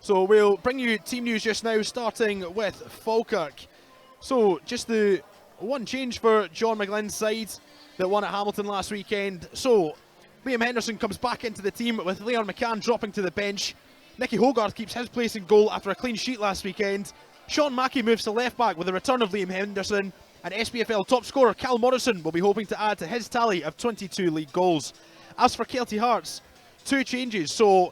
So we'll bring you team news just now, starting with Falkirk. So just the one change for John McGlynn's side that won at Hamilton last weekend. So Liam Henderson comes back into the team with Leon McCann dropping to the bench. Nicky Hogarth keeps his place in goal after a clean sheet last weekend. Sean Mackey moves to left back with the return of Liam Henderson. And SPFL top scorer Cal Morrison will be hoping to add to his tally of 22 league goals. As for Kelty Hearts, 2 changes. So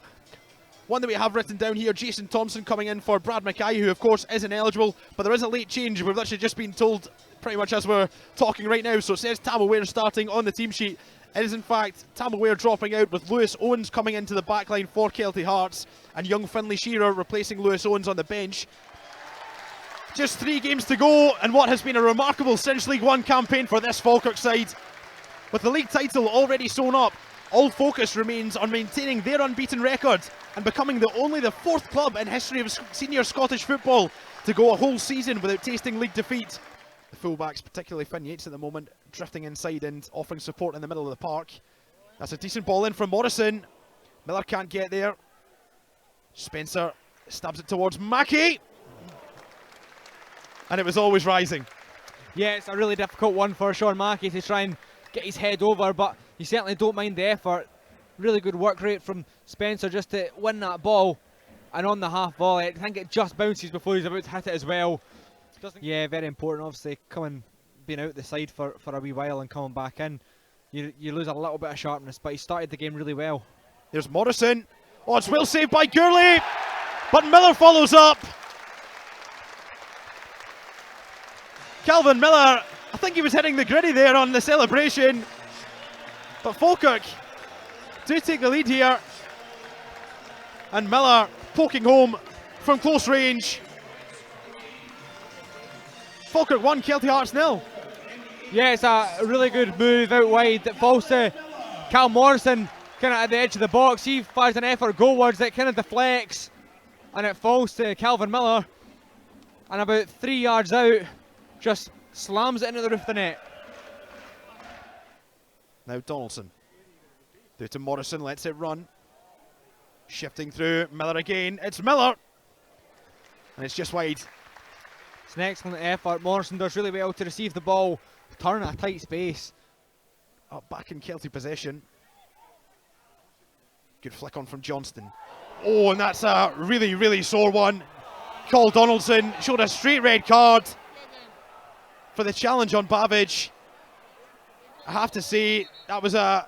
one that we have written down here, Jason Thompson coming in for Brad Mackay, who of course isn't eligible, but there is a late change. We've literally just been told pretty much as we're talking right now. So it says Tam Aware starting on the team sheet. It is in fact Tam Aware dropping out, with Lewis Owens coming into the backline for Kelty Hearts and young Finlay Shearer replacing Lewis Owens on the bench. Just 3 games to go, and what has been a remarkable Cinch League 1 campaign for this Falkirk side. With the league title already sewn up, all focus remains on maintaining their unbeaten record and becoming only the 4th club in history of senior Scottish football to go a whole season without tasting league defeat. The fullbacks, particularly Finn Yates at the moment, drifting inside and offering support in the middle of the park. That's a decent ball in from Morrison. Miller can't get there. Spencer stabs it towards Mackey. And it was always rising. Yeah, it's a really difficult one for Sean Mackey to try and get his head over, but you certainly don't mind the effort. Really good work rate from Spencer just to win that ball. And on the half volley, I think it just bounces before he's about to hit it as well. Yeah, very important, obviously, being out the side for a wee while and coming back in. You lose a little bit of sharpness, but he started the game really well. There's Morrison. Oh, it's well saved by Gourley, but Miller follows up. Calvin Miller, I think he was hitting the griddy there on the celebration. But Falkirk do take the lead here. And Miller poking home from close range. Falkirk 1, Kelty Hearts 0. Yeah, it's a really good move out wide that falls to Cal Morrison, kind of at the edge of the box. He fires an effort goalwards that kind of deflects, and it falls to Calvin Miller. And about 3 yards out, just slams it into the roof of the net. Now Donaldson. Through to Morrison, lets it run. Shifting through, Miller again. It's Miller! And it's just wide. It's an excellent effort. Morrison does really well to receive the ball, turn at a tight space. Up back in Kelty possession. Good flick on from Johnston. Oh, and that's a really, really sore one. Cole Donaldson showed a straight red card for the challenge on Babbage. I have to say, that was it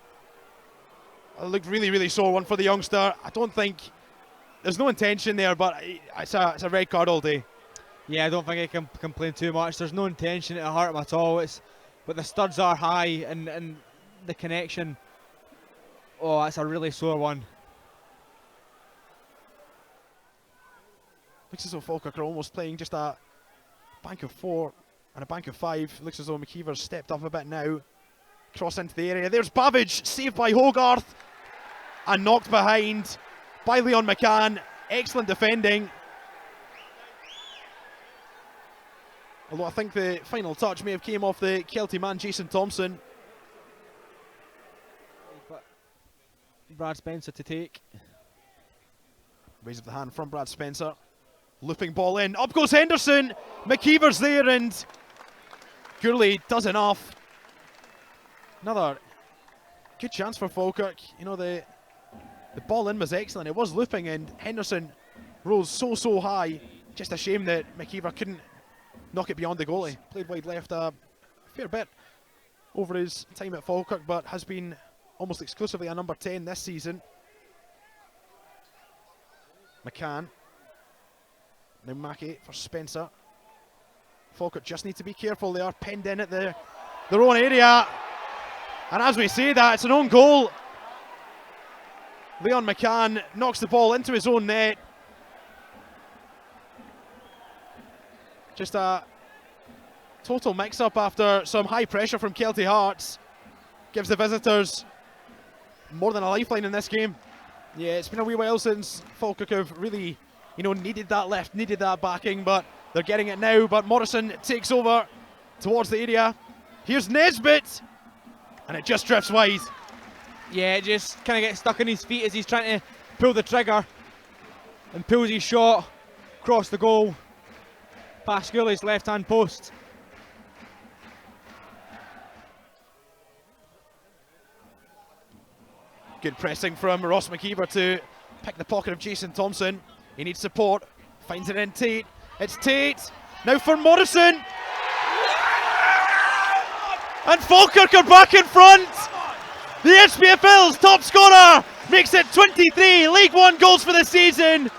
looked really, really sore one for the youngster. I don't think, there's no intention there, but it's a red card all day. Yeah, I don't think I can complain too much. There's no intention to hurt him at all. But the studs are high, and the connection, oh, that's a really sore one. Looks as though Falkirk are almost playing just a bank of 4 and a bank of 5. Looks as though McKeever's stepped up a bit now. Cross into the area. There's Babbage, saved by Hogarth and knocked behind by Leon McCann. Excellent defending. Although I think the final touch may have came off the Kelty man, Jason Thompson. But Brad Spencer to take. Raise of the hand from Brad Spencer. Looping ball in. Up goes Henderson. McKeever's there and Gourley does enough. Another good chance for Falkirk. You know, the ball in was excellent. It was looping and Henderson rose so high. Just a shame that McKeever couldn't knock it beyond the goalie. Played wide left a fair bit over his time at Falkirk, but has been almost exclusively a number 10 this season. McCann. Now Mackey for Spencer. Falkirk just need to be careful. They are penned in at their own area. And as we say that, it's an own goal. Leon McCann knocks the ball into his own net. Just a total mix-up after some high pressure from Kelty Hearts. Gives the visitors more than a lifeline in this game. Yeah, it's been a wee while since Falkirk have really, needed that lift, needed that backing, but they're getting it now. But Morrison takes over towards the area. Here's Nesbitt, and it just drifts wide. Yeah, it just kind of gets stuck in his feet as he's trying to pull the trigger. and pulls his shot across the goal past Gourley's left hand post. Good pressing from Ross McKeever to pick the pocket of Jason Thompson. He needs support, finds it in Tate. It's Tate, now for Morrison. And Falkirk are back in front. The SPFL's top scorer makes it 23 League One goals for the season.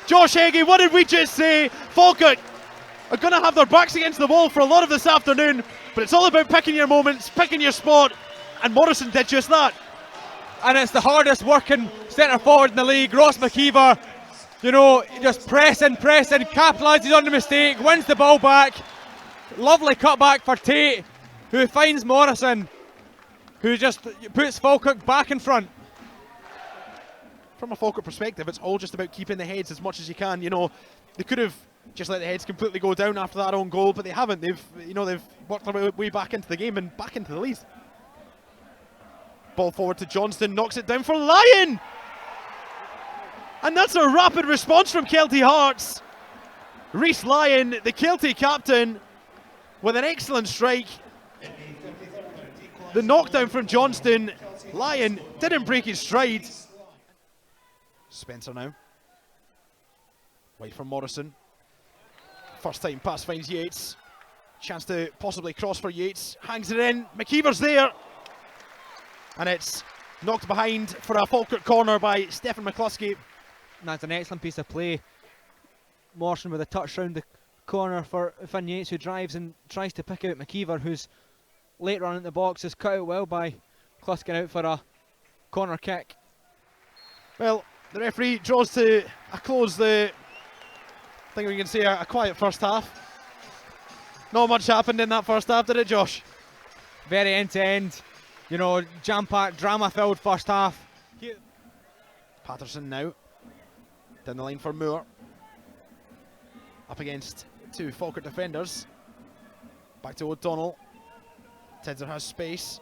Josh Heggie, what did we just say? Falkirk are going to have their backs against the wall for a lot of this afternoon, but it's all about picking your moments, picking your spot, and Morrison did just that. And it's the hardest working centre forward in the league, Ross McKeever. You know, just pressing, capitalises on the mistake, wins the ball back. Lovely cutback for Tate, who finds Morrison, who just puts Falkirk back in front. From a Falkirk perspective, it's all just about keeping the heads as much as you can. You know, they could have just let the heads completely go down after that own goal, but they haven't. They've worked their way back into the game and back into the lead. Ball forward to Johnston, knocks it down for Lyon! And that's a rapid response from Kelty Hearts. Reese Lyon, the Kelty captain, with an excellent strike. The knockdown from Johnston. Lyon didn't break his stride. Spencer now. Wait for Morrison. First time pass finds Yates. Chance to possibly cross for Yates. Hangs it in. McKeever's there. And it's knocked behind for a Falkirk corner by Stephen McCluskey. That's an excellent piece of play. Morrison with a touch round the corner for Finn Yates, who drives and tries to pick out McKeever, who's late run in the box, is cut out well by McCluskey out for a corner kick. Well, the referee draws to a close. I think we can say a quiet first half. Not much happened in that first half, did it, Josh? Very end to end. You know, jam-packed, drama-filled first half. Patterson now. Down the line for Moore. Up against two Falkirk defenders. Back to O'Donnell. Tidser has space.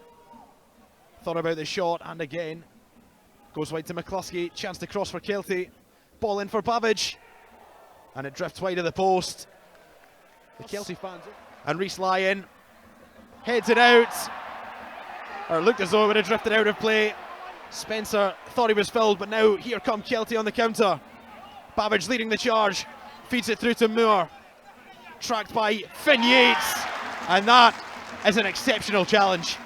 Thought about the shot, and again. Goes wide to McCluskey. Chance to cross for Kelty. Ball in for Babbage. And it drifts wide of the post. The Kelty fans. And Reese Lyon heads it out. Or looked as though it would have drifted out of play. Spencer thought he was filled, but now here come Kelty on the counter. Babbage leading the charge. Feeds it through to Moore. Tracked by Finn Yates. And that is an exceptional challenge.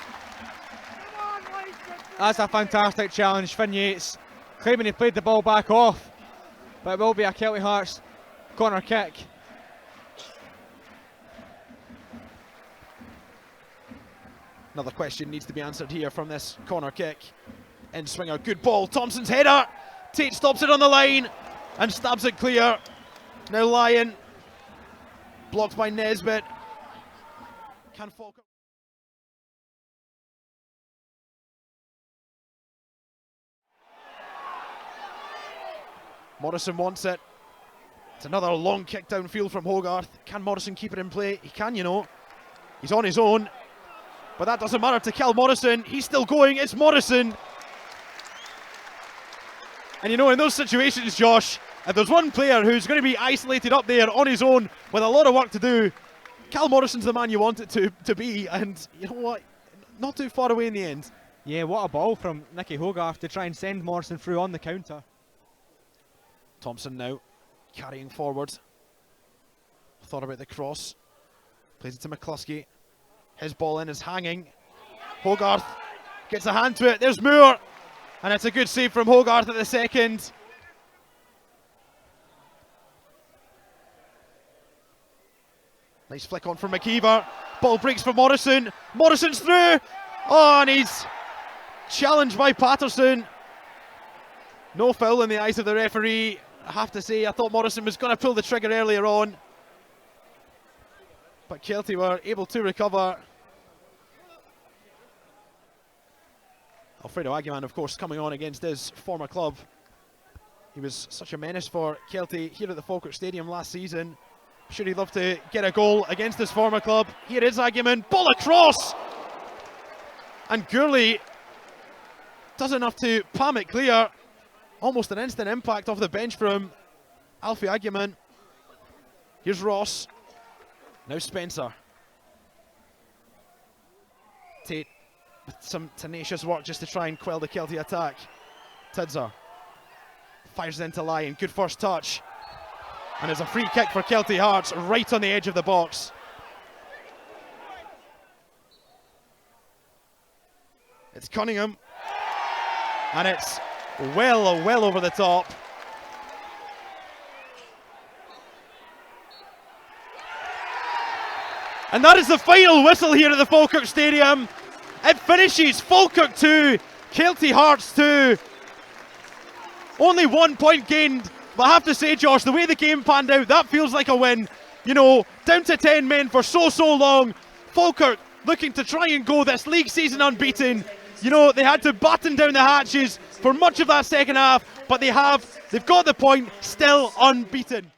That's a fantastic challenge. Finn Yates claiming he played the ball back off. But it will be a Kelty Hearts corner kick. Another question needs to be answered here from this corner kick. In swinger, good ball. Thompson's header. Tate stops it on the line and stabs it clear. Now Lyon. Blocked by Nesbitt. Can Falkirk. Morrison wants it. It's another long kick downfield from Hogarth. Can Morrison keep it in play? He can, you know. He's on his own. But that doesn't matter to Cal Morrison. He's still going. It's Morrison. And you know, in those situations, Josh, if there's one player who's going to be isolated up there on his own with a lot of work to do, Cal Morrison's the man you want it to be. And you know what? Not too far away in the end. Yeah, what a ball from Nicky Hogarth to try and send Morrison through on the counter. Thompson now carrying forward. Thought about the cross. Plays it to McCluskey. His ball in is hanging. Hogarth gets a hand to it. There's Moore. And it's a good save from Hogarth at the second. Nice flick on from McKeever. Ball breaks for Morrison. Morrison's through. Oh, and he's challenged by Patterson. No foul in the eyes of the referee. I have to say, I thought Morrison was going to pull the trigger earlier on. But Kelty were able to recover. Alfredo Aguiman, of course, coming on against his former club. He was such a menace for Kelty here at the Falkirk Stadium last season. Sure, he'd love to get a goal against his former club. Here is Aguiman, ball across! And Gourley does enough to palm it clear. Almost an instant impact off the bench from Alfie Agyeman. Here's Ross. Now Spencer. Tate with some tenacious work just to try and quell the Kelty attack. Tidser fires into Lyon. Good first touch. And it's a free kick for Kelty Hearts right on the edge of the box. It's Cunningham. And it's well over the top. And that is the final whistle here at the Falkirk Stadium. It finishes Falkirk 2, Kelty Hearts 2. Only 1 point gained, but I have to say, Josh, the way the game panned out, that feels like a win. You know, down to 10 men for so long. Falkirk looking to try and go this league season unbeaten. You know, they had to batten down the hatches for much of that second half, but they've got the point, still unbeaten.